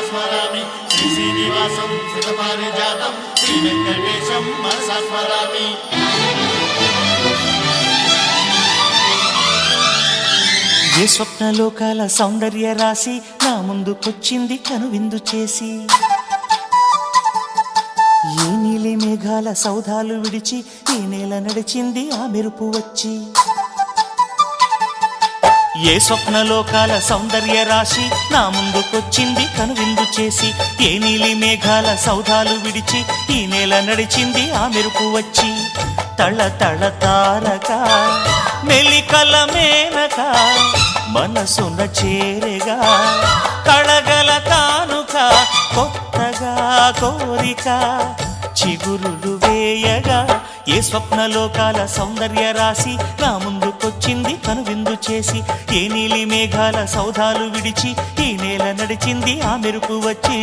స్మరామి శ్రీ శ్రీనివాసం శ్రీపారిజాతం శ్రీ వెంకటేశం మనసా స్మరామి. ఏ స్వప్నలోకాల సౌందర్య రాశి నా ముందుకొచ్చింది కనువిందు చేసి, ఏ నీలి మేఘాల సౌధాలు విడిచి ఈ నేల నడిచింది ఆ మెరుపు వచ్చి. ఏ స్వప్నలోకాల సౌందర్య రాశి నా ముందుకొచ్చింది కనువిందు చేసి, ఏ నీలి మేఘాల సౌధాలు విడిచి ఈ నేల నడిచింది ఆ మెరుపు వచ్చి. తళ తళ తారక మెలికల మేనక మనసున చేరగా కళగల కానుక కొత్తగా కోరిక చిగురులు వేయగా. ఏ స్వప్నలోకాల సౌందర్య రాశి నా ముందుకొచ్చింది కనువిందు చేసి, ఏ నీలి మేఘాల సౌధాలు విడిచి ఈ నేల నడిచింది ఆ మెరుపు వచ్చి.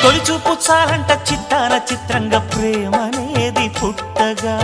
తొలిచూపు చాలంట చిత్తాన చిత్రంగా ప్రేమనేది పుట్టగా,